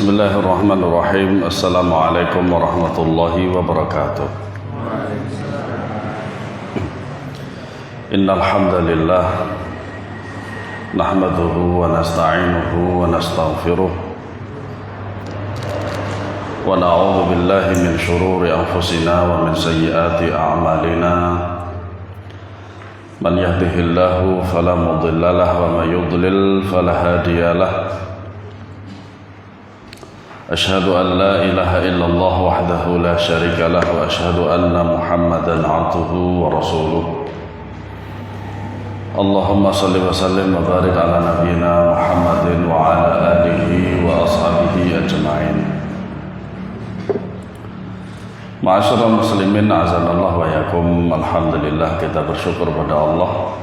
Bismillahirrahmanirrahim. Assalamualaikum warahmatullahi wabarakatuh. Innal hamdalillah nahmaduhu wa nasta'inuhu wa nastaghfiruh wa na'udzu billahi min shururi anfusina wa min sayyiati a'malina. Man yahdihillahu fala mudilla lahu wa may yudlil fala hadiya lahu. Ashhadu an la ilaha illallah wahdahu la syarika lahu wa ashhadu anna Muhammadan 'abduhu wa rasuluh. Allahumma salli wa sallim wa barik ala nabiyyina Muhammadin wa ala alihi wa ashabihi ajma'in. Ma'asyiral muslimin, azanallahu wa yakum. Alhamdulillah, kita bersyukur pada Allah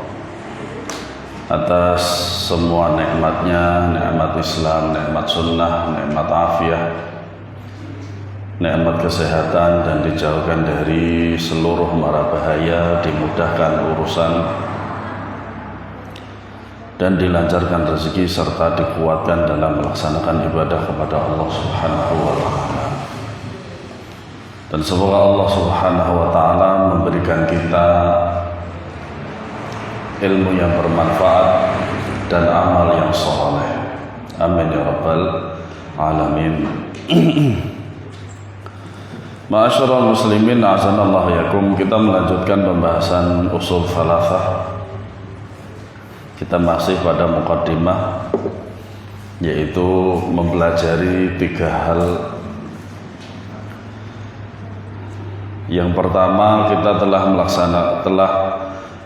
atas semua nikmatnya, nikmat Islam, nikmat sunnah, nikmat afiah, nikmat kesehatan, dan dijauhkan dari seluruh mara bahaya, dimudahkan urusan dan dilancarkan rezeki serta dikuatkan dalam melaksanakan ibadah kepada Allah Subhanahu wa ta'ala. Dan semoga Allah Subhanahu wa ta'ala memberikan kita ilmu yang bermanfaat dan amal yang saleh. Amin ya rabbal alamin. Ma'asyiral muslimin, azanallahu yakum. Kita melanjutkan pembahasan usul thalathah. Kita masih pada muqaddimah, yaitu mempelajari 3 hal. Yang pertama, kita telah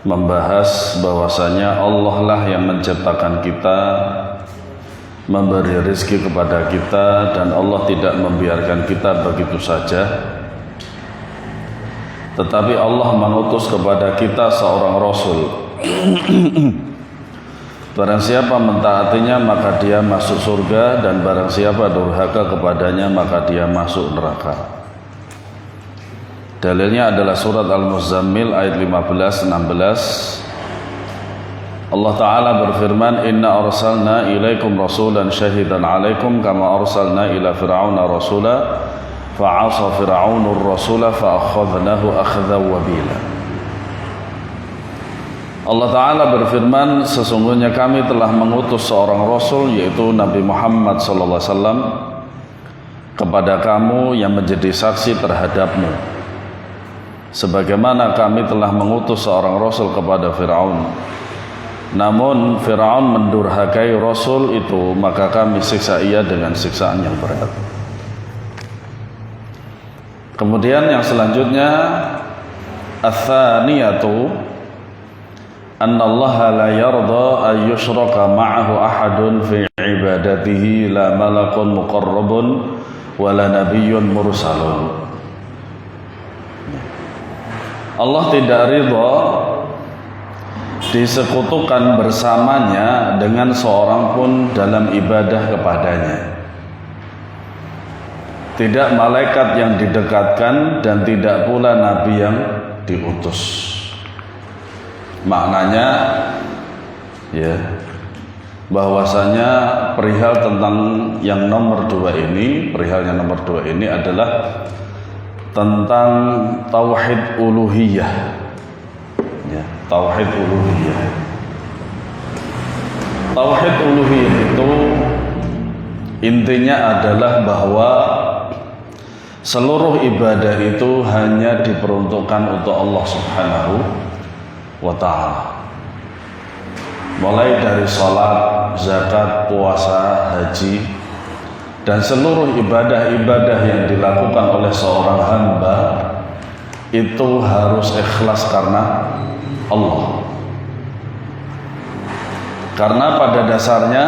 membahas bahwasanya Allah lah yang menciptakan kita, memberi rezeki kepada kita, dan Allah tidak membiarkan kita begitu saja, tetapi Allah mengutus kepada kita seorang Rasul. Barang siapa mentaatinya maka dia masuk surga, dan barang siapa durhaka kepadanya maka dia masuk neraka. Dalilnya adalah surat Al-Muzammil ayat 15-16. Allah Ta'ala berfirman, Inna arsalna ilaikum rasulan syahidan alaikum kama arsalna ila fir'auna rasula fa'asa fir'aunur rasula fa'akhadnahu akhadha wabila. Allah Ta'ala berfirman, sesungguhnya kami telah mengutus seorang Rasul, yaitu Nabi Muhammad SAW, kepada kamu yang menjadi saksi terhadapmu, sebagaimana kami telah mengutus seorang Rasul kepada Fir'aun. Namun Fir'aun mendurhakai Rasul itu, maka kami siksa ia dengan siksaan yang berat. Kemudian yang selanjutnya, ats-tsaniyatu anna Allah la yarda an yushraka ma'ahu ahadun fi ibadatihi, la malakun muqarrabun wa la nabiyyun mursalun. Allah tidak ridha disekutukan bersamanya dengan seorang pun dalam ibadah kepadanya. Tidak malaikat yang didekatkan dan tidak pula nabi yang diutus. Maknanya ya, bahwasanya perihal tentang yang nomor 2 ini, perihal yang nomor 2 ini adalah tentang tauhid uluhiyah. Ya, tauhid uluhiyah. Tauhid uluhiyah itu intinya adalah bahwa seluruh ibadah itu hanya diperuntukkan untuk Allah Subhanahu wa ta'ala. Mulai dari salat, zakat, puasa, haji, dan seluruh ibadah-ibadah yang dilakukan oleh seorang hamba itu harus ikhlas karena Allah. Karena pada dasarnya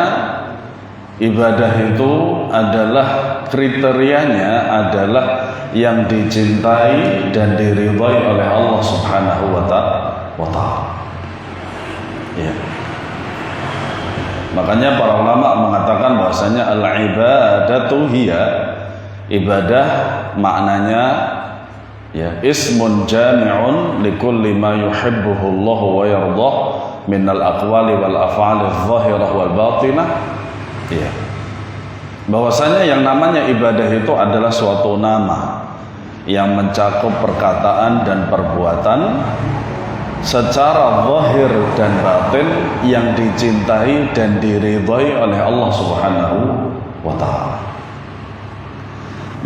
ibadah itu adalah kriterianya adalah yang dicintai dan diridhai oleh Allah Subhanahu wa ta'ala. Ya. Makanya para ulama mengatakan bahwasanya al-ibadatu hiya, ibadah maknanya ya ismun jami'un likulli ma yuhibbuhu Allah wa yardah minal aqwali wal af'ali adh-dhahirah wal batinah. Ya. bahwasanya yang namanya ibadah itu adalah suatu nama yang mencakup perkataan dan perbuatan secara zahir dan batin yang dicintai dan diridhai oleh Allah Subhanahu wa taala.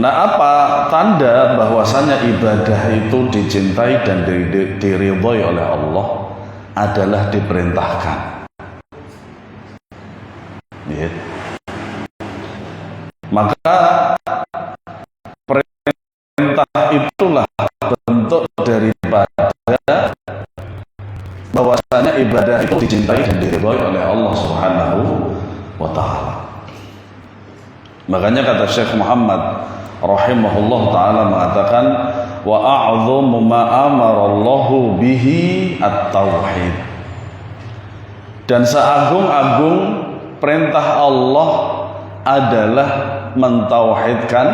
Nah, apa tanda bahwasanya ibadah itu dicintai dan diridhai oleh Allah? Adalah diperintahkan. Ya. Maka perintah itulah bentuk daripada bahwasanya ibadah itu dicintai dan diridhai oleh Allah Subhanahu wa taala. Makanya kata Syekh Muhammad rahimahullah taala mengatakan wa a'dhamu ma amarallahu bihi at-tauhid. Dan seagung-agung perintah Allah adalah mentauhidkan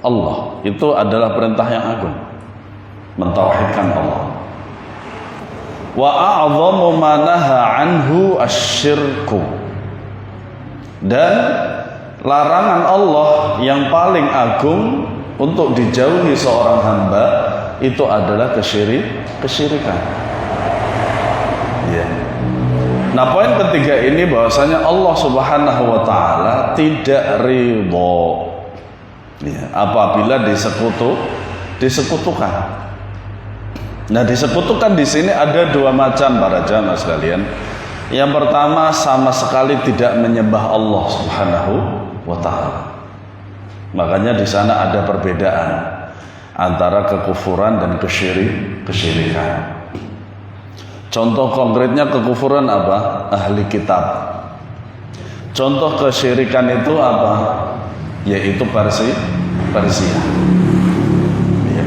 Allah. Itu adalah perintah yang agung, mentauhidkan Allah. Wa a'dhamu ma naha anhu asyirku. Dan larangan Allah yang paling agung untuk dijauhi seorang hamba itu adalah kesyirikan. Ya. Nah, poin ketiga ini bahwasanya Allah Subhanahu wa taala tidak ridho ya, apabila disekutukan. Nah, disekutukan di sini ada dua macam para jamaah sekalian. Yang pertama, sama sekali tidak menyembah Allah Subhanahu wa taala. Makanya di sana ada perbedaan antara kekufuran dan kesyirikan. Contoh konkretnya kekufuran apa? Ahli kitab. Contoh kesyirikan itu apa? Yaitu Persia. Ya.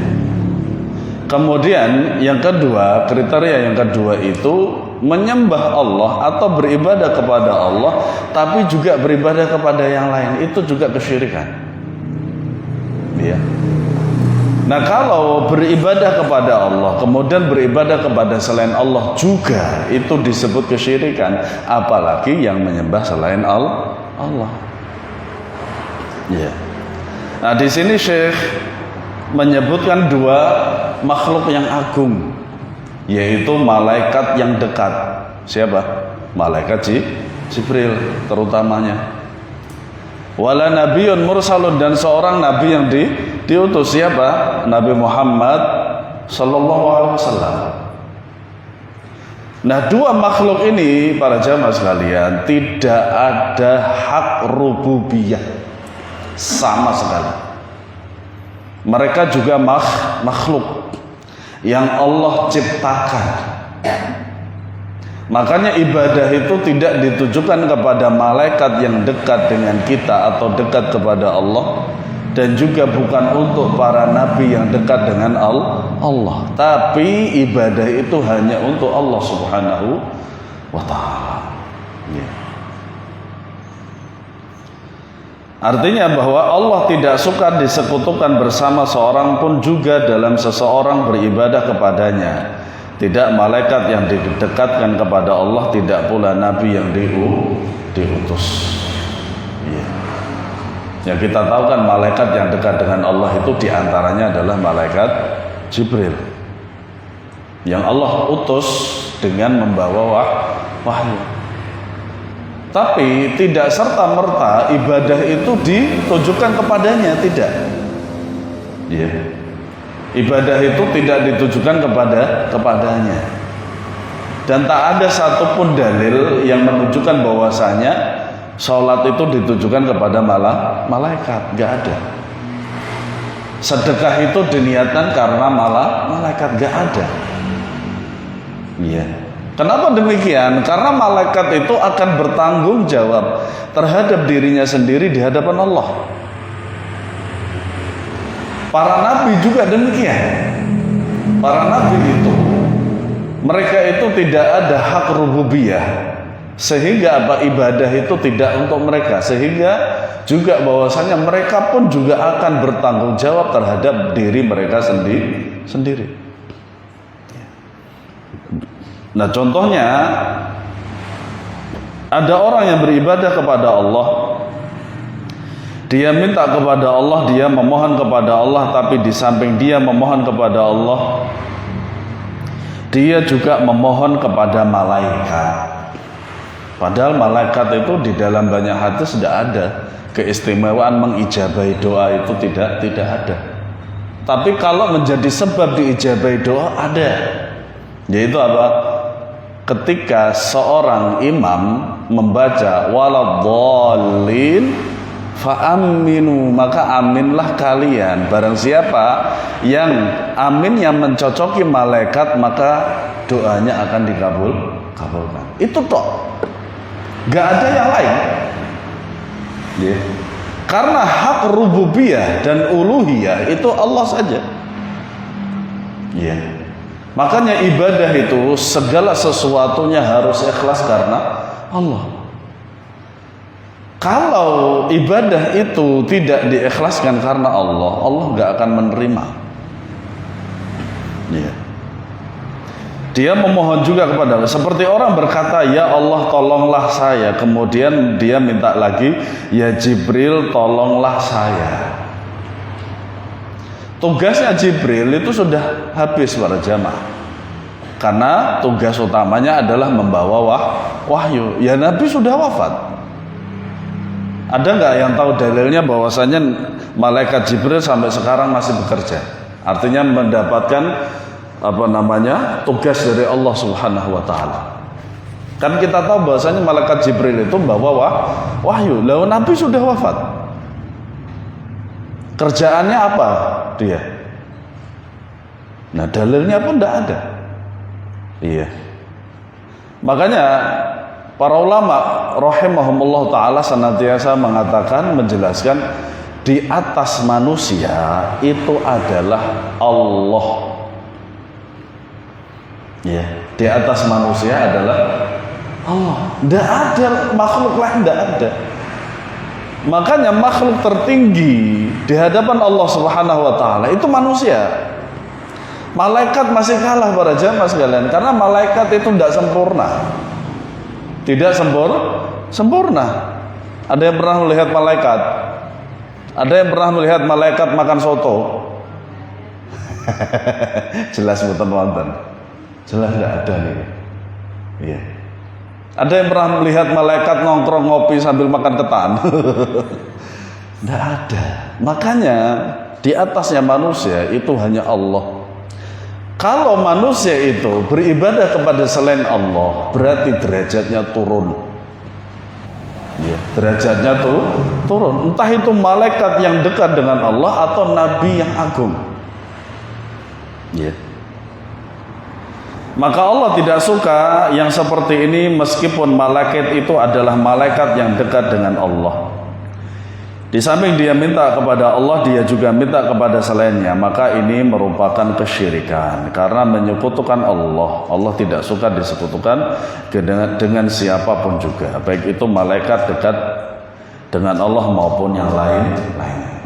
Kemudian yang kedua, kriteria yang kedua itu menyembah Allah atau beribadah kepada Allah tapi juga beribadah kepada yang lain, itu juga kesyirikan. Ya. Nah, kalau beribadah kepada Allah kemudian beribadah kepada selain Allah juga itu disebut kesyirikan, apalagi yang menyembah selain Allah. Ya. Nah, di sini Syekh menyebutkan dua makhluk yang agung, yaitu malaikat yang dekat. Siapa? Malaikat Jibril terutamanya. Wala nabiyyun mursalun, dan seorang nabi yang diutus. Siapa? Nabi Muhammad sallallahu alaihi wasallam. Nah, dua makhluk ini para jamaah sekalian tidak ada hak rububiyah sama sekali. Mereka juga makhluk yang Allah ciptakan. Makanya ibadah itu tidak ditujukan kepada malaikat yang dekat dengan kita atau dekat kepada Allah, dan juga bukan untuk para nabi yang dekat dengan Allah. Tapi ibadah itu hanya untuk Allah Subhanahu wa taala. Ya. Artinya bahwa Allah tidak suka disekutukan bersama seorang pun juga dalam seseorang beribadah kepadanya. Tidak malaikat yang didekatkan kepada Allah, tidak pula nabi yang diutus. Ya. Yang kita tahu kan malaikat yang dekat dengan Allah itu diantaranya adalah malaikat Jibril, yang Allah utus dengan membawa wahyu. Tapi tidak serta-merta ibadah itu ditujukan kepadanya, tidak. Ya. Ibadah itu tidak ditujukan kepadanya. Dan tak ada satupun dalil yang menunjukkan bahwasanya sholat itu ditujukan kepada malaikat. Gak ada. Sedekah itu diniatkan karena malaikat. Gak ada. Iya. Kenapa demikian? Karena malaikat itu akan bertanggung jawab terhadap dirinya sendiri di hadapan Allah. Para nabi juga demikian. Para nabi itu, mereka itu tidak ada hak rububiyah, sehingga apa, ibadah itu tidak untuk mereka, sehingga juga bahwasanya mereka pun juga akan bertanggung jawab terhadap diri mereka sendiri. Nah, contohnya ada orang yang beribadah kepada Allah Dia minta kepada Allah, dia memohon kepada Allah, tapi di samping dia memohon kepada Allah, dia juga memohon kepada malaikat. Padahal malaikat itu di dalam banyak hadis tidak ada keistimewaan mengijabahi doa, itu tidak ada. Tapi kalau menjadi sebab diijabahi doa ada. Yaitu apa? Ketika seorang imam membaca waladhdallin fa'aminu, maka aminlah kalian. Barang siapa yang amin yang mencocoki malaikat, maka doanya akan dikabulkan. Itu toh, gak ada yang lain. Yeah. Karena hak rububiyah dan uluhiyah itu Allah saja. Yeah. Makanya ibadah itu segala sesuatunya harus ikhlas karena Allah. Kalau ibadah itu tidak diikhlaskan karena Allah, Allah nggak akan menerima. Ya. Dia memohon juga kepada Allah. Seperti orang berkata, ya Allah tolonglah saya. Kemudian dia minta lagi, ya Jibril tolonglah saya. Tugasnya Jibril itu sudah habis para jamaah. Karena tugas utamanya adalah membawa wahyu. Ya Nabi sudah wafat. Ada nggak yang tahu dalilnya bahwasanya malaikat Jibril sampai sekarang masih bekerja? Artinya mendapatkan tugas dari Allah Subhanahu wa taala. Kan kita tahu bahwasanya malaikat Jibril itu membawa wahyu. Lalu Nabi sudah wafat. Kerjaannya apa dia? Nah, dalilnya pun tidak ada. Iya. Makanya para ulama rahimahumullah ta'ala senantiasa mengatakan, menjelaskan di atas manusia itu adalah Allah. Ya, di atas manusia adalah Allah. Tidak ada makhluk lain, tidak ada. Makanya makhluk tertinggi di hadapan Allah Subhanahu wa ta'ala itu manusia. Malaikat masih kalah para jamaah sekalian, karena malaikat itu tidak sempurna. Tidak sempurna. Ada yang pernah melihat malaikat? Ada yang pernah melihat malaikat makan soto? Jelas mboten. Jelas tidak ada nih. Iya. Ada yang pernah melihat malaikat nongkrong ngopi sambil makan ketan? Tidak ada. Makanya di atasnya manusia itu hanya Allah. Kalau manusia itu beribadah kepada selain Allah, berarti derajatnya turun. Ya, derajatnya turun. Entah itu malaikat yang dekat dengan Allah atau nabi yang agung. Ya. Maka Allah tidak suka yang seperti ini, meskipun malaikat itu adalah malaikat yang dekat dengan Allah. Di samping dia minta kepada Allah, dia juga minta kepada selainnya. Maka ini merupakan kesyirikan, karena menyekutukan Allah. Allah tidak suka disekutukan dengan siapapun juga, baik itu malaikat dekat dengan Allah maupun yang lain.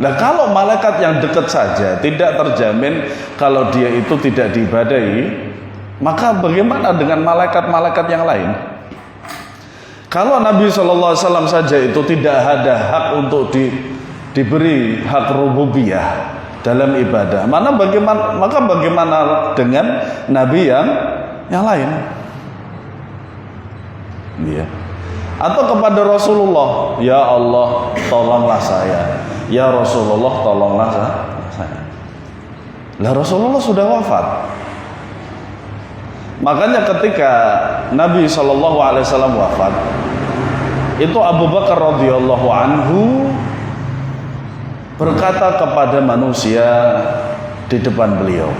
Nah, kalau malaikat yang dekat saja tidak terjamin kalau dia itu tidak diibadahi, maka bagaimana dengan malaikat-malaikat yang lain? Kalau Nabi SAW saja itu tidak ada hak untuk diberi hak rububiyah dalam ibadah, maka bagaimana dengan Nabi yang lain? Ya. Atau kepada Rasulullah, ya Allah tolonglah saya, ya Rasulullah tolonglah saya. Lah Rasulullah sudah wafat. Makanya ketika Nabi SAW wafat, itu Abu Bakar radhiyallahu anhu berkata kepada manusia di depan beliau,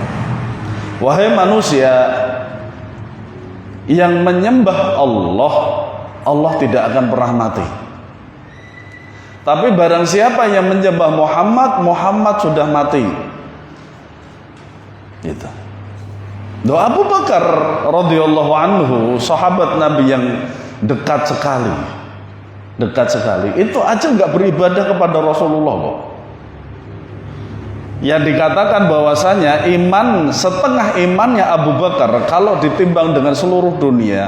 wahai manusia yang menyembah Allah, Allah tidak akan pernah mati. Tapi barang siapa yang menyembah Muhammad, Muhammad sudah mati. Gitu. Doa Abu Bakar radhiyallahu anhu, sahabat Nabi yang dekat sekali, itu aja nggak beribadah kepada Rasulullah kok. Yang dikatakan bahwasanya iman, setengah imannya Abu Bakar kalau ditimbang dengan seluruh dunia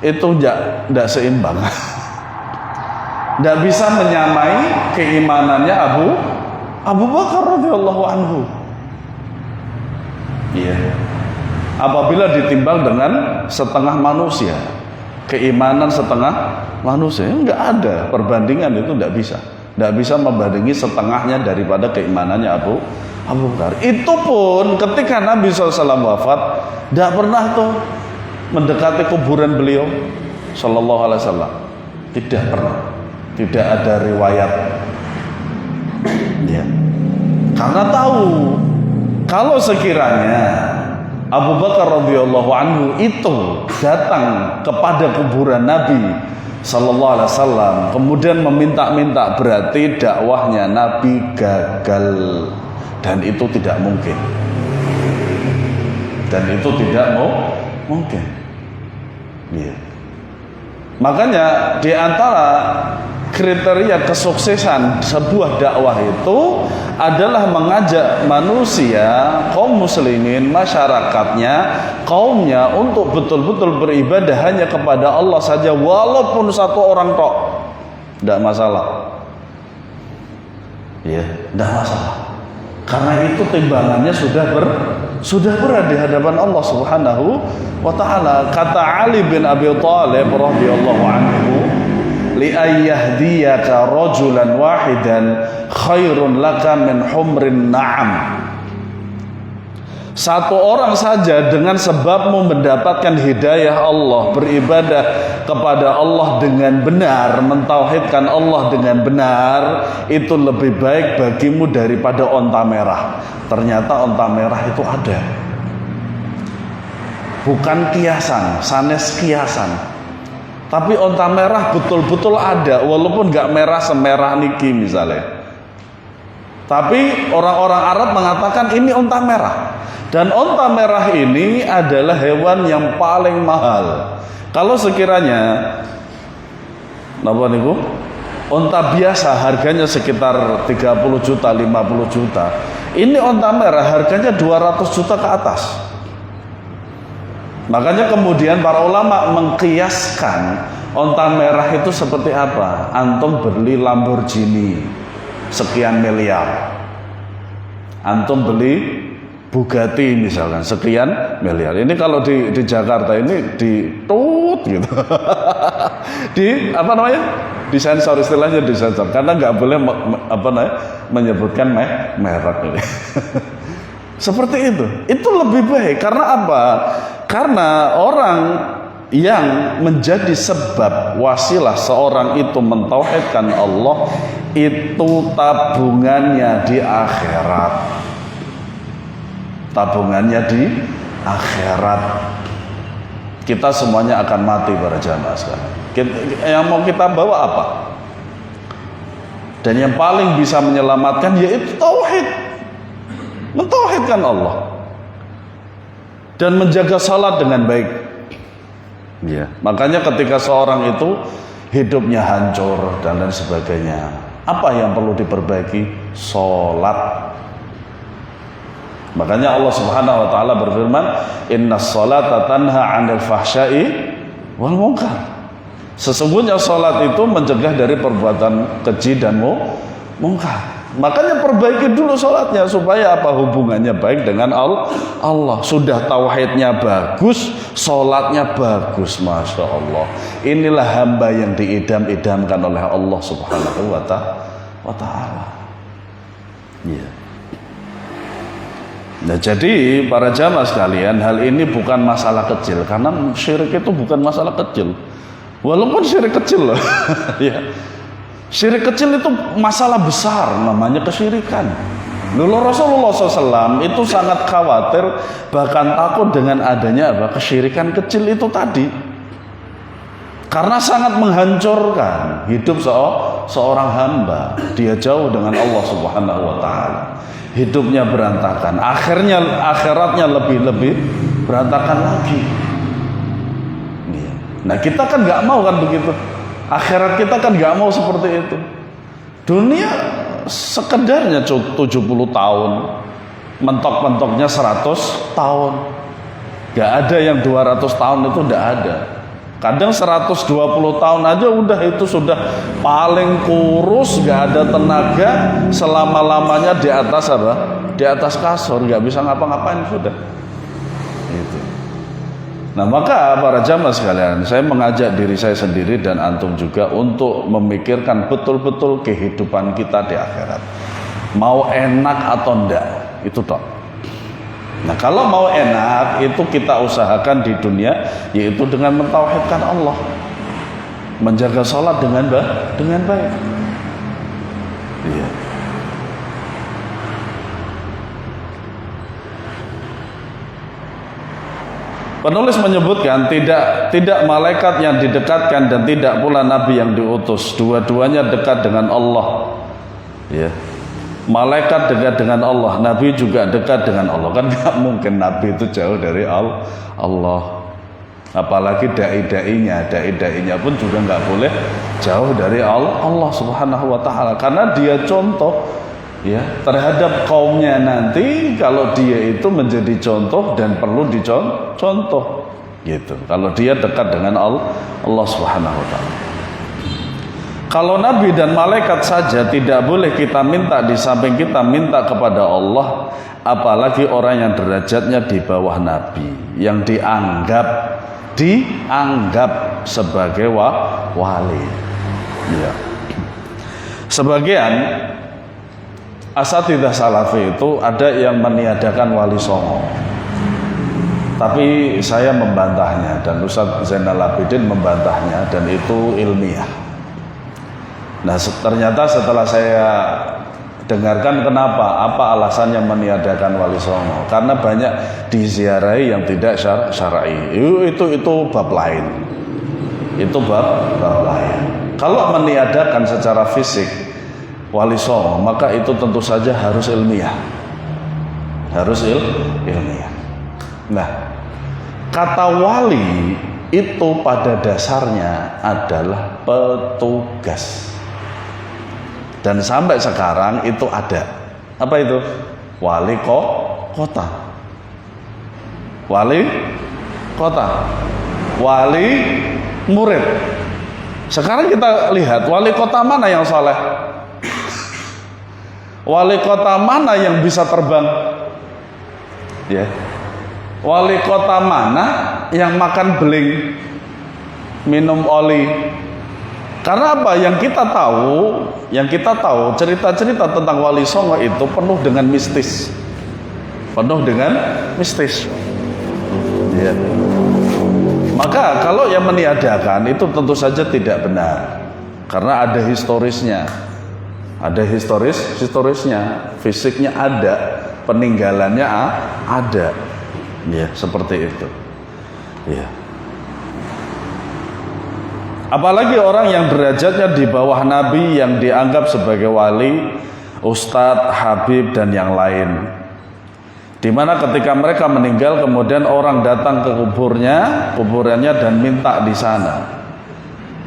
itu tidak seimbang. Tidak bisa menyamai keimanannya Abu Bakar radhiyallahu anhu. Iya. Apabila ditimbang dengan setengah manusia, keimanan setengah manusia, enggak ada perbandingan, itu enggak bisa. Enggak bisa membandingi setengahnya daripada keimanannya Abu Bakar. Itu pun ketika Nabi SAW wafat, enggak pernah tuh mendekati kuburan beliau sallallahu alaihi wasallam. Tidak pernah. Tidak ada riwayat. Ya. Karena tahu kalau sekiranya Abu Bakar radhiyallahu anhu itu datang kepada kuburan Nabi sallallahu alaihi wasallam kemudian meminta-minta, berarti dakwahnya Nabi gagal, dan itu tidak mungkin. Dan itu tidak mungkin. Ya. Makanya di antara kriteria kesuksesan sebuah dakwah itu adalah mengajak manusia, kaum muslimin, masyarakatnya, kaumnya untuk betul-betul beribadah hanya kepada Allah saja, walaupun satu orang tok, tidak masalah. Ya, tidak masalah. Karena itu timbangannya sudah berat di hadapan Allah Subhanahu wa taala. Kata Ali bin Abi Thalib radhiyallahu anhu, li ayyahdiyaka rajulan wahidan khairun laka min humrin na'am. Satu orang saja dengan sebabmu mendapatkan hidayah Allah, beribadah kepada Allah dengan benar, mentauhidkan Allah dengan benar, itu lebih baik bagimu daripada onta merah. Ternyata onta merah itu ada, bukan kiasan, sanes kiasan, tapi onta merah betul-betul ada, walaupun gak merah semerah niki misalnya. Tapi orang-orang Arab mengatakan ini onta merah. Dan onta merah ini adalah hewan yang paling mahal. Kalau sekiranya napa niku? Onta biasa harganya sekitar 30 juta, 50 juta. Ini onta merah harganya 200 juta ke atas. Makanya kemudian para ulama mengkiaskan onta merah itu seperti apa? Antum beli Lamborghini sekian miliar, antum beli Bugatti misalkan sekian miliar. Ini kalau di Jakarta ini ditut gitu. Di apa namanya? Disensor, istilahnya disensor, karena nggak boleh menyebutkan merek ini. Seperti itu. Itu lebih baik. Karena apa? Karena orang yang menjadi sebab wasilah seorang itu mentauhidkan Allah, itu tabungannya di akhirat. Tabungannya di akhirat. Kita semuanya akan mati para jamaah sekalian. Yang mau kita bawa apa? Dan yang paling bisa menyelamatkan yaitu tauhid. Mentauhidkan Allah dan menjaga salat dengan baik. Ya, makanya ketika seorang itu hidupnya hancur dan lain sebagainya, apa yang perlu diperbaiki? Salat. Makanya Allah Subhanahu wa taala berfirman, "Innas salata tanha 'anil fahsya'i wal munkar." Sesungguhnya salat itu mencegah dari perbuatan keji dan mungkar. Makanya perbaiki dulu salatnya supaya apa? Hubungannya baik dengan Allah. Sudah tauhidnya bagus, salatnya bagus, masya Allah. Inilah hamba yang diidam-idamkan oleh Allah Subhanahu wa taala. Ya. Nah, jadi para jamaah sekalian, hal ini bukan masalah kecil, karena syirik itu bukan masalah kecil. Walaupun syirik kecil loh. Ya. Syirik kecil itu masalah besar, namanya kesyirikan. Dulu Rasulullah SAW itu sangat khawatir, bahkan takut dengan adanya kesyirikan kecil itu tadi. Karena sangat menghancurkan hidup seorang hamba. Dia jauh dengan Allah Subhanahu wa taala. Hidupnya berantakan, akhiratnya lebih berantakan lagi. Nah, kita kan nggak mau kan begitu. Akhirat kita kan nggak mau seperti itu. Dunia sekedarnya 70 tahun, mentok-mentoknya 100 tahun. Nggak ada yang 200 tahun, itu nggak ada. Kadang 120 tahun aja udah itu sudah paling kurus, gak ada tenaga, selama-lamanya di atas apa? Di atas kasur, gak bisa ngapa-ngapain sudah. Gitu. Nah maka para jamaah sekalian, saya mengajak diri saya sendiri dan antum juga untuk memikirkan betul-betul kehidupan kita di akhirat. Mau enak atau enggak, itu toh. Nah kalau mau enak itu kita usahakan di dunia, yaitu dengan mentauhidkan Allah, menjaga sholat dengan baik. Iya. Penulis menyebutkan tidak malaikat yang didekatkan dan tidak pula nabi yang diutus, dua-duanya dekat dengan Allah. Ya. Malaikat dekat dengan Allah, nabi juga dekat dengan Allah. Kan gak mungkin nabi itu jauh dari Allah. Apalagi dai-dainya pun juga gak boleh jauh dari Allah Subhanahu wa taala, karena dia contoh ya terhadap kaumnya nanti. Kalau dia itu menjadi contoh dan perlu dicontoh gitu, kalau dia dekat dengan Allah Subhanahu wa taala. Kalau nabi dan malaikat saja tidak boleh kita minta di samping kita minta kepada Allah, apalagi orang yang derajatnya di bawah nabi, yang dianggap sebagai wali. Ya. Sebagian asatidzah salafi itu ada yang meniadakan wali songo, tapi saya membantahnya dan Ustaz Zainal Abidin membantahnya, dan itu ilmiah. Nah ternyata setelah saya dengarkan kenapa, apa alasannya meniadakan wali songo, karena banyak diziarahi yang tidak syar'i. Itu bab lain. Itu bab lain. Kalau meniadakan secara fisik wali songo, maka itu tentu saja harus ilmiah. Harus ilmiah. Nah, kata wali itu pada dasarnya adalah petugas. Dan sampai sekarang itu ada. Apa itu? Wali kota. Wali kota. Wali murid. Sekarang kita lihat wali kota mana yang saleh? Wali kota mana yang bisa terbang? Ya. Wali kota mana yang makan beling, minum oli? Karena apa? Yang kita tahu cerita-cerita tentang wali songo itu penuh dengan mistis. Ya. Maka kalau yang meniadakan itu tentu saja tidak benar, karena ada historisnya. Ada historisnya, fisiknya ada, peninggalannya ada. Ya, seperti itu. Ya. Apalagi orang yang derajatnya di bawah nabi, yang dianggap sebagai wali, ustadz, habib dan yang lain. Di mana ketika mereka meninggal kemudian orang datang ke kuburannya dan minta di sana.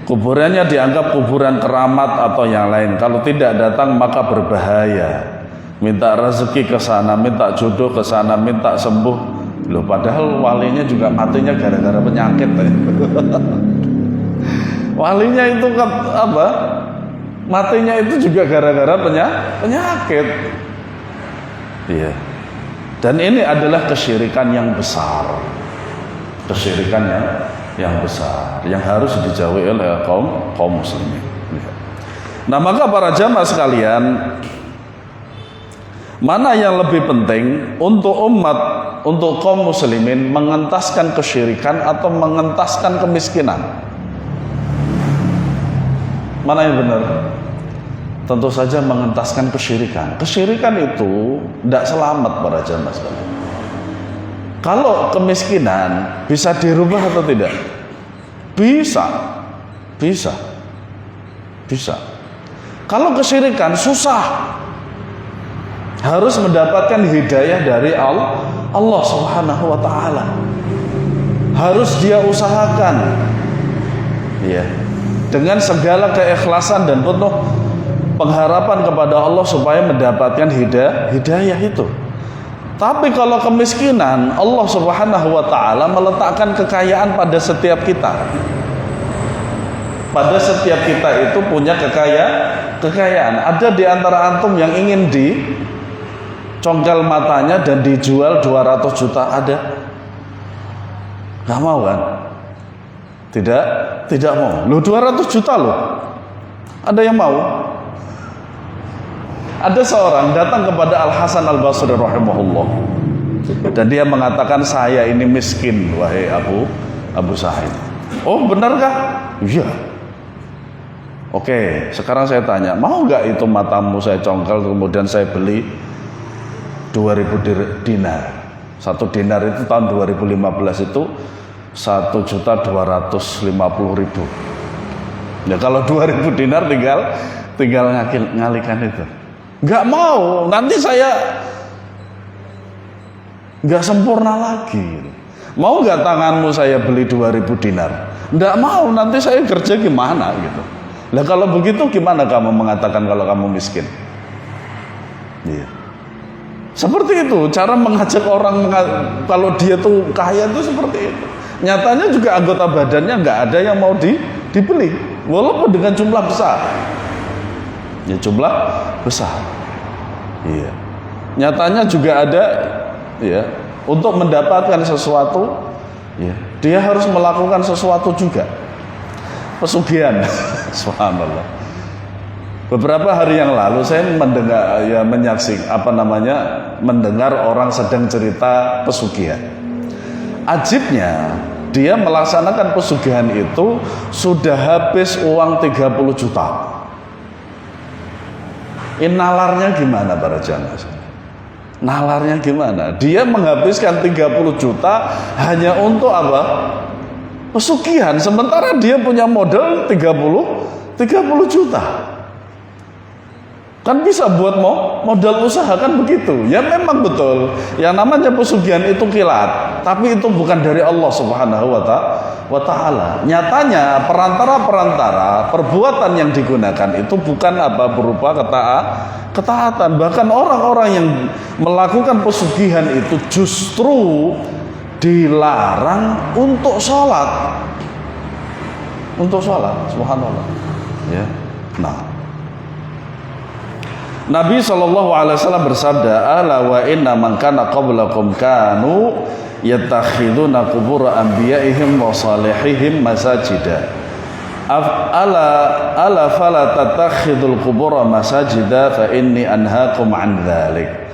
Kuburannya dianggap kuburan keramat atau yang lain. Kalau tidak datang maka berbahaya. Minta rezeki ke sana, minta jodoh ke sana, minta sembuh. Loh, padahal walinya juga matinya gara-gara penyakit. Walinya itu apa? Matinya itu juga gara-gara penyakit. Iya. Dan ini adalah kesyirikan yang besar. Kesyirikan yang besar yang harus dijauhi oleh kaum muslimin. Nah, maka para jamaah sekalian, mana yang lebih penting untuk umat, untuk kaum muslimin mengentaskan kesyirikan atau mengentaskan kemiskinan? Mana yang benar? Tentu saja mengentaskan kesyirikan. Kesyirikan itu tidak selamat para jamaah sekalian. Kalau kemiskinan bisa dirubah atau tidak? Bisa. Kalau kesyirikan susah. Harus mendapatkan hidayah dari Allah Subhanahu wa taala. Harus dia usahakan. Ya. Dengan segala keikhlasan dan penuh pengharapan kepada Allah supaya mendapatkan hidayah itu. Tapi kalau kemiskinan, Allah Subhanahu wa taala meletakkan kekayaan pada setiap kita. Pada setiap kita itu punya kekayaan. Ada di antara antum yang ingin dicongkel matanya dan dijual 200 juta, ada? Gak mau kan? Tidak mau. Loh 200 juta loh. Ada yang mau? Ada seorang datang kepada Al Hasan Al Basri rahimahullah, dan dia mengatakan, saya ini miskin wahai Abu Sa'id. Oh benarkah? Iya. Oke, sekarang saya tanya, mau gak itu matamu saya congkel kemudian saya beli 2000 dinar. 1 dinar itu tahun 2015 itu 1.250.000. Ya kalau 2000 dinar tinggal ngalikan itu. Gak mau, nanti saya gak sempurna lagi. Mau gak tanganmu saya beli 2000 dinar? Gak mau, nanti saya kerja gimana gitu. Nah kalau begitu gimana kamu mengatakan kalau kamu miskin? Iya. Seperti itu cara mengajak orang kalau dia tuh kaya tuh seperti itu. Nyatanya juga anggota badannya nggak ada yang mau dibeli, walaupun dengan jumlah besar. Ya jumlah besar. Iya. Nyatanya juga ada, ya, untuk mendapatkan sesuatu, ya, dia harus melakukan sesuatu juga. Pesugihan. Subhanallah. Beberapa hari yang lalu saya mendengar, ya, mendengar orang sedang cerita pesugihan. Ajibnya, dia melaksanakan pesugihan itu sudah habis uang 30 juta. Ini nalarnya gimana para jamaah? Nalarnya gimana? Dia menghabiskan 30 juta hanya untuk apa? Pesugihan, sementara dia punya modal 30 juta. Kan bisa buat modal usaha, kan begitu. Ya memang betul, yang namanya pesugihan itu kilat, tapi itu bukan dari Allah Subhanahu wa ta'ala. Nyatanya perantara-perantara perbuatan yang digunakan itu bukan berupa ketaatan. Bahkan orang-orang yang melakukan pesugihan itu justru dilarang untuk sholat. Subhanallah. Ya. Nah, Nabi SAW bersabda, ala wa inna man kana qablakum kanu yattakhiduna qubur anbiya'ihim wa salihihim masajida. Ala fala tattakhidul qubur masajida fa inni anhaakum an dzalik.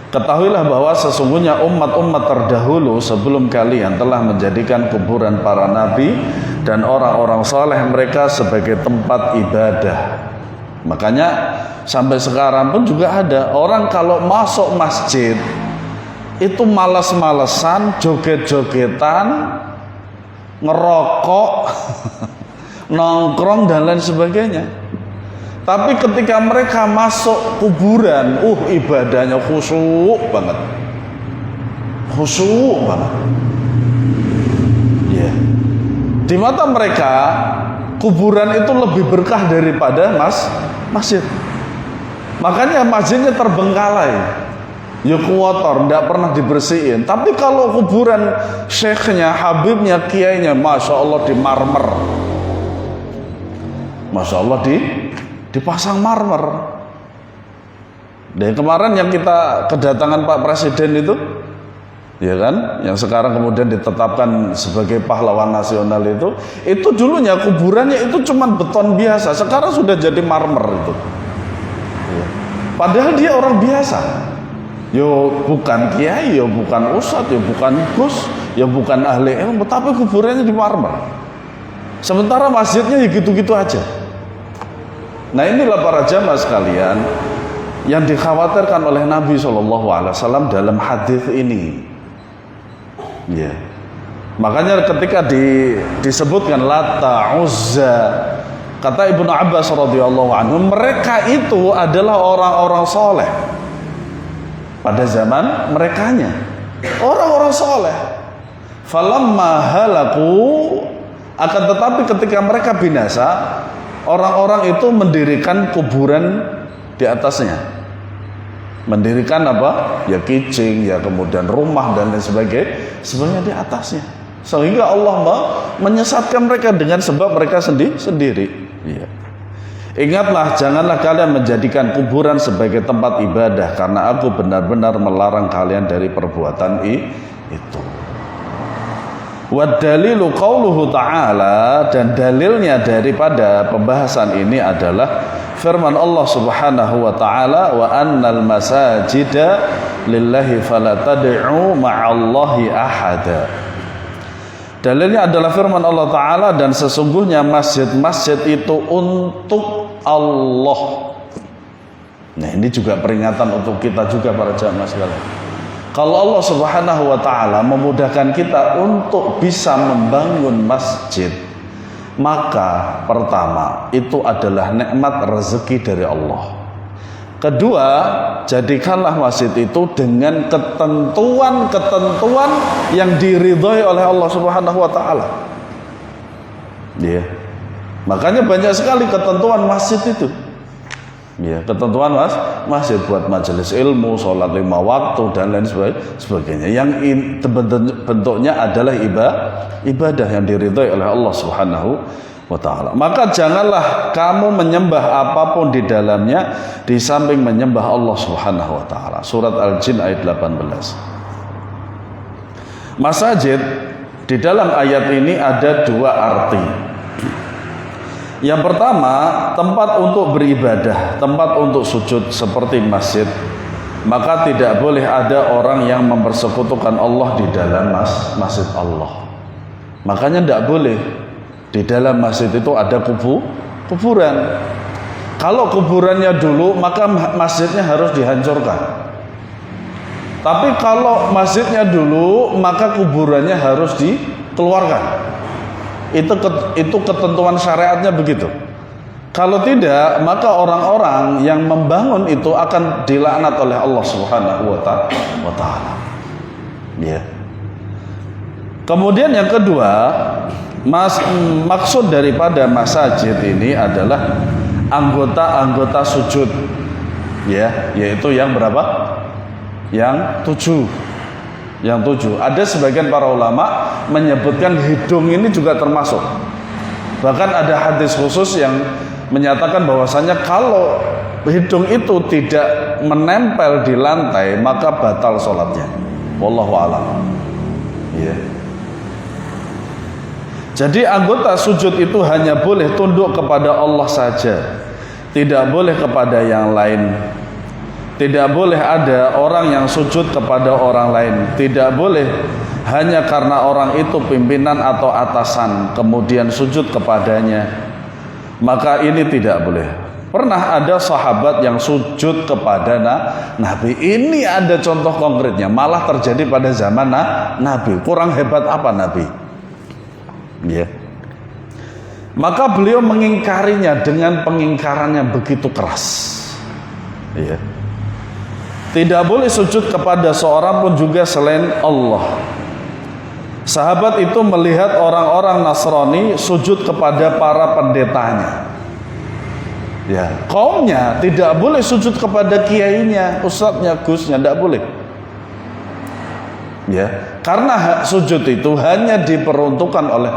Ketahuilah bahwa sesungguhnya umat-umat terdahulu sebelum kalian telah menjadikan kuburan para nabi dan orang-orang saleh mereka sebagai tempat ibadah. Makanya sampai sekarang pun juga ada orang kalau masuk masjid itu malas-malesan, joget-jogetan, ngerokok, nongkrong dan lain sebagainya. Tapi ketika mereka masuk kuburan, ibadahnya khusyuk banget. Ya. Di mata mereka kuburan itu lebih berkah daripada masjid. Makanya masjidnya terbengkalai, ya kotor, tidak pernah dibersihin. Tapi kalau kuburan syekhnya, habibnya, kiainya, masya Allah di marmer, masya Allah dipasang marmer. Dan kemarin yang kita kedatangan Pak Presiden itu, ya kan, yang sekarang kemudian ditetapkan sebagai pahlawan nasional itu dulunya kuburannya itu cuma beton biasa, sekarang sudah jadi marmer itu. Ya. Padahal dia orang biasa, yo bukan kiai, yo bukan ustadz, yo bukan gus, yo bukan ahli ilmu, tapi kuburannya di marmer. Sementara masjidnya ya gitu-gitu aja. Nah inilah para jamaah sekalian yang dikhawatirkan oleh Nabi SAW dalam hadis ini. Ya. Makanya ketika disebutkan Lata, Uzza, kata Ibnu Abbas radhiyallahu anhu, mereka itu adalah orang-orang soleh pada zaman merekanya, orang-orang soleh. Falamma halaku, akan tetapi ketika mereka binasa, orang-orang itu mendirikan kuburan di atasnya. Mendirikan apa? Ya kicing, ya kemudian rumah dan lain sebagainya di atasnya. Sehingga Allah menyesatkan mereka dengan sebab mereka sendiri. Ya. Ingatlah, janganlah kalian menjadikan kuburan sebagai tempat ibadah, karena aku benar-benar melarang kalian dari perbuatan itu. Wa dalilu qauluhu ta'ala, dan dalilnya daripada pembahasan ini adalah firman Allah Subhanahu wa taala, wa annal masajida lillahi fala tad'u ma'allahi ahada. Dalilnya adalah firman Allah taala, dan sesungguhnya masjid-masjid itu untuk Allah. Nah, ini juga peringatan untuk kita juga para jamaah sekalian. Kalau Allah Subhanahu wa taala memudahkan kita untuk bisa membangun masjid, maka pertama itu adalah nikmat rezeki dari Allah. Kedua, jadikanlah masjid itu dengan ketentuan-ketentuan yang diridhai oleh Allah Subhanahu wa taala. Ya. Makanya banyak sekali ketentuan masjid itu. Ya, ketentuan masjid buat majelis ilmu, sholat 5 waktu dan lain sebagainya. Yang bentuknya adalah ibadah yang diridhai oleh Allah Subhanahu wa ta'ala. Maka janganlah kamu menyembah apapun di dalamnya di samping menyembah Allah Subhanahu wa ta'ala. Surat Al-Jin ayat 18. Masajid di dalam ayat ini ada 2 arti. Yang pertama, tempat untuk beribadah, tempat untuk sujud seperti masjid. Maka tidak boleh ada orang yang mempersekutukan Allah di dalam masjid Allah. Makanya tidak boleh di dalam masjid itu ada kuburan. Kalau kuburannya dulu, maka masjidnya harus dihancurkan. Tapi kalau masjidnya dulu, maka kuburannya harus dikeluarkan. Itu ketentuan syariatnya begitu. Kalau tidak, maka orang-orang yang membangun itu akan dilaknat oleh Allah Subhanahu wa ta'ala. Ya. Kemudian yang kedua, maksud daripada masjid ini adalah anggota-anggota sujud, ya, yaitu yang berapa? Yang 7. Ada sebagian para ulama menyebutkan hidung ini juga termasuk. Bahkan ada hadis khusus yang menyatakan bahwasanya kalau hidung itu tidak menempel di lantai maka batal sholatnya. Wallahu a'lam. Ya. Jadi anggota sujud itu hanya boleh tunduk kepada Allah saja, tidak boleh kepada yang lain. Tidak boleh ada orang yang sujud kepada orang lain. Tidak boleh hanya karena orang itu pimpinan atau atasan kemudian sujud kepadanya. Maka ini tidak boleh. Pernah ada sahabat yang sujud kepada Nabi. Ini ada contoh konkretnya, malah terjadi pada zaman Nabi. Kurang hebat apa Nabi? Ya. Maka beliau mengingkarinya dengan pengingkaran yang begitu keras. Ya. Tidak boleh sujud kepada seorang pun juga selain Allah. Sahabat itu melihat orang-orang Nasrani sujud kepada para pendetanya. Ya, kaumnya tidak boleh sujud kepada kiainya, ustadznya, gusnya, tidak boleh. Ya, karena sujud itu hanya diperuntukkan oleh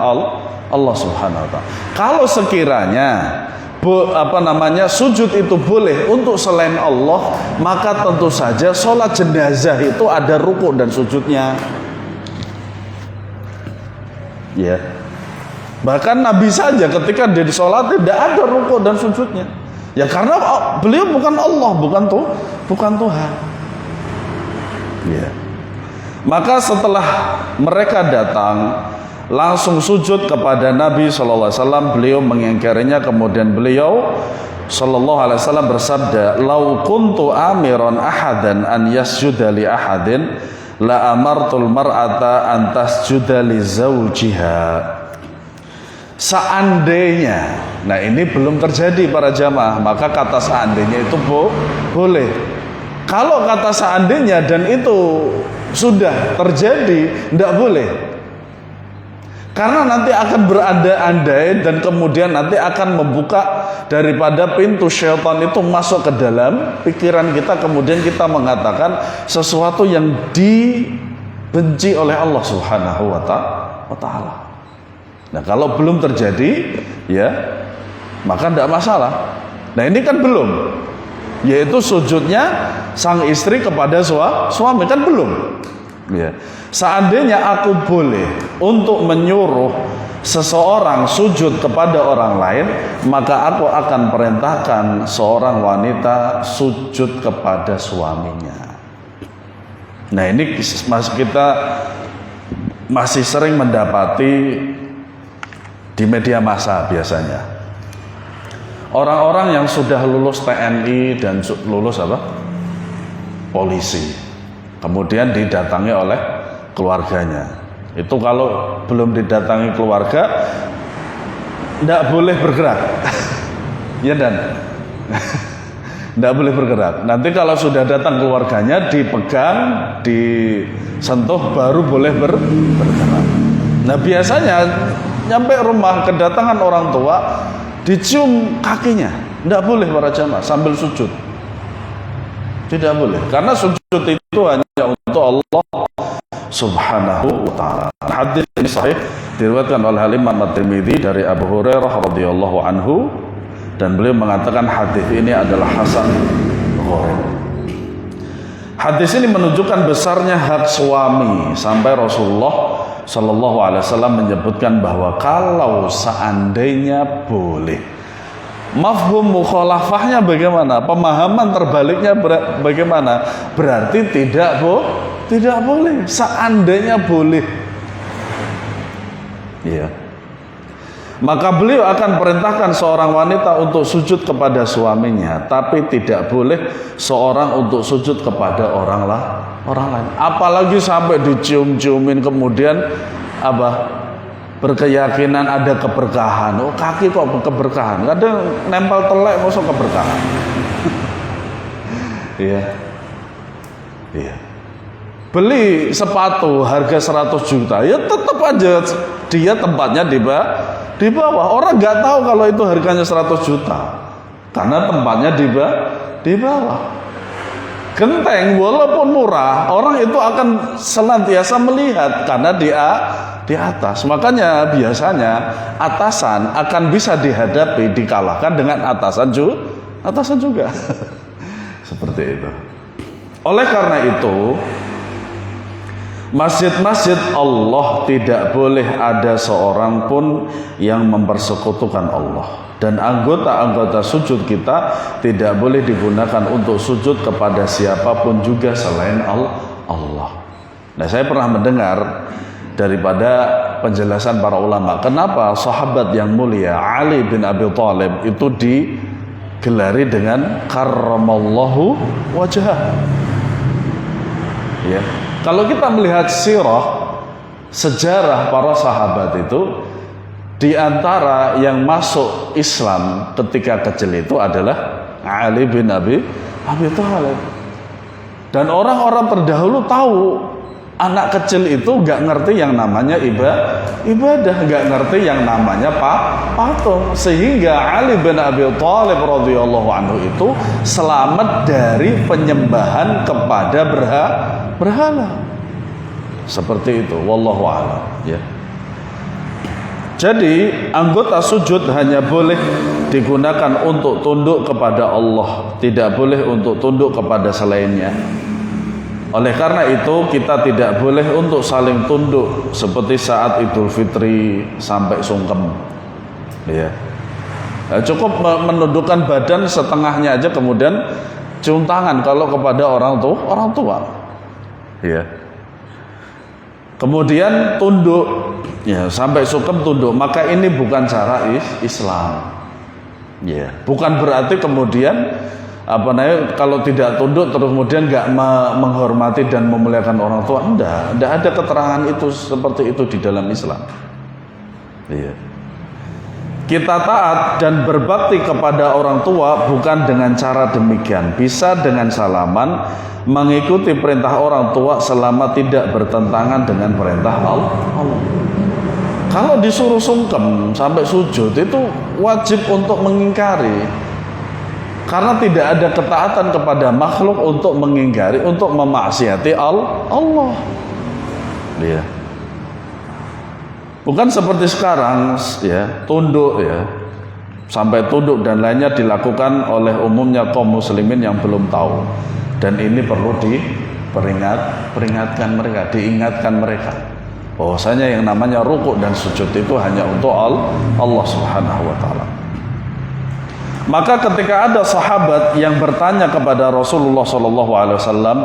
Allah Subhanahu wa ta'ala. Kalau sekiranya sujud itu boleh untuk selain Allah, maka tentu saja sholat jenazah itu ada rukuk dan sujudnya. Ya. Bahkan Nabi saja ketika dia sholat tidak ada rukuk dan sujudnya. Ya karena beliau bukan Allah, bukan Tuhan. Ya. Maka setelah mereka datang langsung sujud kepada Nabi SAW, beliau mengingkarinya. Kemudian beliau SAW bersabda, "Lau kuntu amiran ahadan an yasjuda li ahadin la amartul mar'ata an tasjuda li zawjiha." Seandainya, nah ini belum terjadi para jamaah, maka kata seandainya itu boleh. Kalau kata seandainya dan itu sudah terjadi, tidak boleh. Karena nanti akan berandai-andai dan kemudian nanti akan membuka daripada pintu syaitan itu masuk ke dalam pikiran kita, kemudian kita mengatakan sesuatu yang dibenci oleh Allah Subhanahu wa wa ta'ala. Nah, kalau belum terjadi, ya maka tidak masalah. Nah, ini kan belum, yaitu sujudnya sang istri kepada suami kan belum. Ya. Seandainya aku boleh untuk menyuruh seseorang sujud kepada orang lain, maka aku akan perintahkan seorang wanita sujud kepada suaminya. Nah, ini kita masih sering mendapati di media massa biasanya. Orang-orang yang sudah lulus TNI dan lulus polisi, kemudian didatangi oleh keluarganya. Itu kalau belum didatangi keluarga tidak boleh bergerak. Ya, dan tidak boleh bergerak. Nanti kalau sudah datang keluarganya, dipegang, disentuh, baru boleh bergerak. Nah, biasanya nyampe rumah kedatangan orang tua, dicium kakinya. Tidak boleh para jamaah sambil sujud. Tidak boleh, karena sujud itu hanya untuk Allah Subhanahu wa ta'ala. Hadis ini sahih diriwayatkan oleh Imam At-Tirmidzi dari Abu Hurairah radhiyallahu anhu, dan beliau mengatakan hadis ini adalah hasan gharib. Hadis ini menunjukkan besarnya hak suami, sampai Rasulullah sallallahu alaihi wasallam menyebutkan bahwa kalau seandainya boleh, mafhum mukhalafahnya bagaimana? Pemahaman terbaliknya bagaimana? Berarti tidak boleh. Seandainya boleh, ya, maka beliau akan perintahkan seorang wanita untuk sujud kepada suaminya, tapi tidak boleh seorang untuk sujud kepada orang lain. Apalagi sampai dicium-ciumin, kemudian berkeyakinan ada keberkahan. Oh, kaki kok keberkahan? Kadang nempel telek masuk keberkahan. Iya. Iya. Beli sepatu harga 100 juta, ya tetap aja dia tempatnya di bawah. Orang nggak tahu kalau itu harganya 100 juta, karena tempatnya di bawah. Genteng walaupun murah, orang itu akan senantiasa melihat karena di atas. Makanya biasanya atasan akan bisa dihadapi, dikalahkan dengan atasan juga. Seperti itu. Oleh karena itu, masjid-masjid Allah tidak boleh ada seorang pun yang mempersekutukan Allah, dan anggota-anggota sujud kita tidak boleh digunakan untuk sujud kepada siapapun juga selain Allah. Nah, saya pernah mendengar daripada penjelasan para ulama, kenapa sahabat yang mulia Ali bin Abi Thalib itu digelari dengan karramallahu wajhah. Ya. Kalau kita melihat sirah, sejarah para sahabat itu, di antara yang masuk Islam ketika kecil itu adalah Ali bin Abi Thalib. Dan orang-orang terdahulu tahu anak kecil itu gak ngerti yang namanya ibadah, gak ngerti yang namanya patung, sehingga Ali bin Abi Thalib radhiyallahu anhu itu selamat dari penyembahan kepada berhala. Seperti itu, wallahu a'lam, ya. Jadi anggota sujud hanya boleh digunakan untuk tunduk kepada Allah, tidak boleh untuk tunduk kepada selainnya. Oleh karena itu kita tidak boleh untuk saling tunduk seperti saat Idul Fitri sampai sungkem, ya. Cukup menundukkan badan setengahnya aja, kemudian cium tangan kalau kepada orang tua, ya. Kemudian tunduk, ya, sampai sungkem tunduk. Maka ini bukan cara Islam, ya. Bukan berarti kemudian kalau tidak tunduk terus kemudian nggak menghormati dan memuliakan orang tua. Tidak ada keterangan itu seperti itu di dalam Islam. Iya. Kita taat dan berbakti kepada orang tua bukan dengan cara demikian. Bisa dengan salaman, mengikuti perintah orang tua selama tidak bertentangan dengan perintah Allah. Kalau disuruh sungkem sampai sujud, itu wajib untuk mengingkari. Karena tidak ada ketaatan kepada makhluk untuk mengingkari, untuk memaksiati Allah. Iya. Bukan seperti sekarang ya, tunduk ya, sampai tunduk dan lainnya dilakukan oleh umumnya kaum muslimin yang belum tahu. Dan ini perlu diingatkan mereka bahwasanya yang namanya rukuk dan sujud itu hanya untuk Allah Subhanahu wa taala. Maka ketika ada sahabat yang bertanya kepada Rasulullah SAW,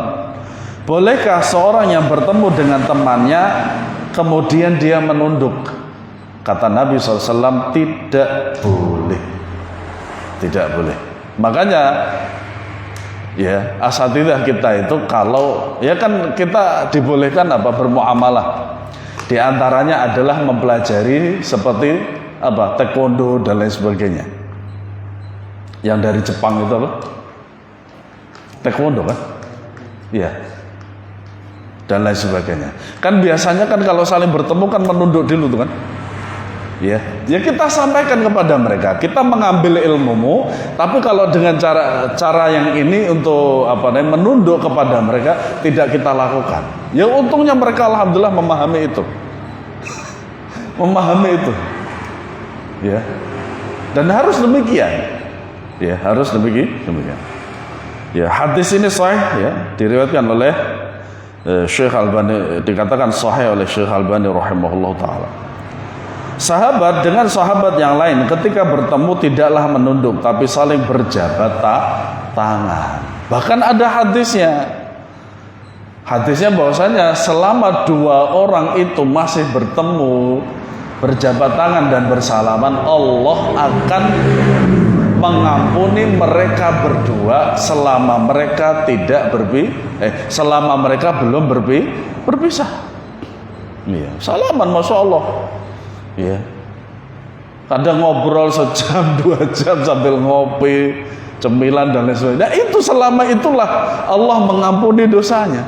bolehkah seorang yang bertemu dengan temannya kemudian dia menunduk? Kata Nabi SAW, tidak boleh. Tidak boleh. Makanya ya, asatidzah kita itu kalau ya kan kita dibolehkan apa, bermuamalah. Di antaranya adalah mempelajari seperti apa, taekwondo dan lain sebagainya. Yang dari Jepang itu apa? Taekwondo kan? Iya. Dan lain sebagainya. Kan biasanya kan kalau saling bertemu kan menunduk dulu tuh kan? Ya kita sampaikan kepada mereka, kita mengambil ilmumu, tapi kalau dengan cara yang ini untuk apa namanya, menunduk kepada mereka, tidak kita lakukan. Ya untungnya mereka alhamdulillah memahami itu. Memahami itu. Ya. Dan harus demikian. Ya, harus demikian. Ya, hadis ini sahih ya, diriwayatkan oleh Syekh Albani, dikatakan sahih oleh Syekh Albani rahimahullah taala. Sahabat dengan sahabat yang lain ketika bertemu tidaklah menunduk, tapi saling berjabat tangan. Bahkan ada hadisnya bahwasanya selama dua orang itu masih bertemu, berjabat tangan dan bersalaman, Allah akan mengampuni mereka berdua selama mereka selama mereka belum berpisah. Iya, salaman, masya Allah. Ya, kadang ngobrol sejam 2 jam sambil ngopi, cemilan dan lain sebagainya. Nah, itu selama itulah Allah mengampuni dosanya.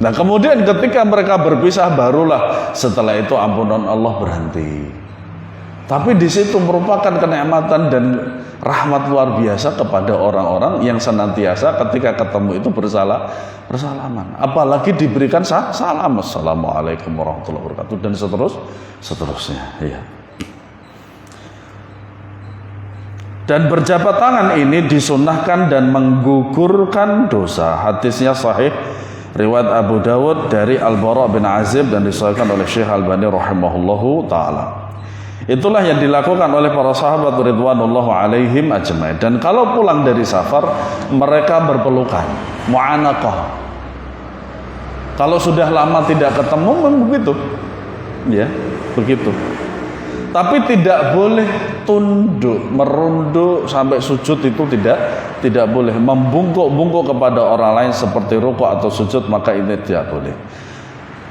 Nah, kemudian ketika mereka berpisah, barulah setelah itu ampunan Allah berhenti. Tapi di situ merupakan kenikmatan dan rahmat luar biasa kepada orang-orang yang senantiasa ketika ketemu itu bersalaman. Apalagi diberikan salam, assalamualaikum warahmatullahi wabarakatuh, dan seterusnya. Ya. Dan berjabat tangan ini disunnahkan dan menggugurkan dosa. Hadisnya sahih, riwayat Abu Dawud dari Al-Bara bin Azib dan disahihkan oleh Syekh Albani rahimahullahu taala. Itulah yang dilakukan oleh para sahabat ridwanullahu alaihim ajmain. Dan kalau pulang dari safar, mereka berpelukan, mu'anaqah. Kalau sudah lama tidak ketemu, memang begitu. Ya, begitu. Tapi tidak boleh tunduk, merunduk sampai sujud, itu tidak boleh. Membungkuk-bungkuk kepada orang lain seperti rukuk atau sujud, maka ini tidak boleh.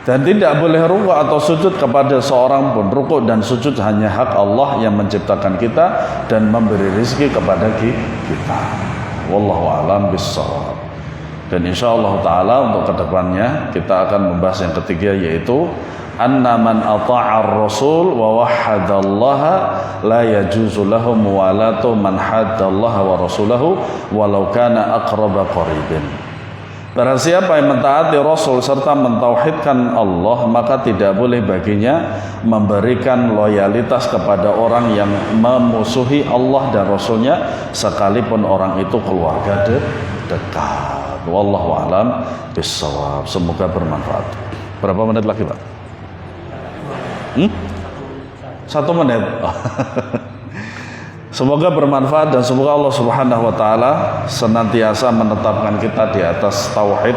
Dan tidak boleh rukuk atau sujud kepada seorang pun. Rukuk dan sujud hanya hak Allah yang menciptakan kita dan memberi rezeki kepada kita. Wallahu a'lam bissawab. Dan insyaallah taala untuk kedepannya kita akan membahas yang ketiga, yaitu anna man ata'ar rasul wa wahhadallaha la yajuzu lahu muwalatu man haddallaha wa rasulahu walau kana aqraba qaribin. Barang siapa yang mentaati Rasul serta mentauhidkan Allah, maka tidak boleh baginya memberikan loyalitas kepada orang yang memusuhi Allah dan Rasulnya, sekalipun orang itu keluarga dekat. Wallahu a'lam bissawab. Semoga bermanfaat. Berapa menit lagi, Pak? 1 menit. Semoga bermanfaat dan semoga Allah Subhanahu wa taala senantiasa menetapkan kita di atas tauhid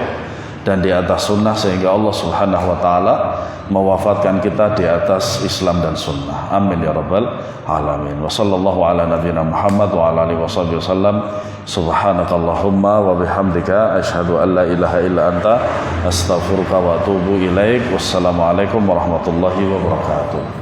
dan di atas sunnah, sehingga Allah Subhanahu wa taala mewafatkan kita di atas Islam dan sunnah. Amin ya rabbal alamin. Wa sallallahu ala nabiyyina Muhammad wa ala alihi washabihi wasallam. Subhanakallahumma wa bihamdika asyhadu an la ilaha illa anta astaghfiruka wa atubu ilaik. Wassalamualaikum warahmatullahi wabarakatuh.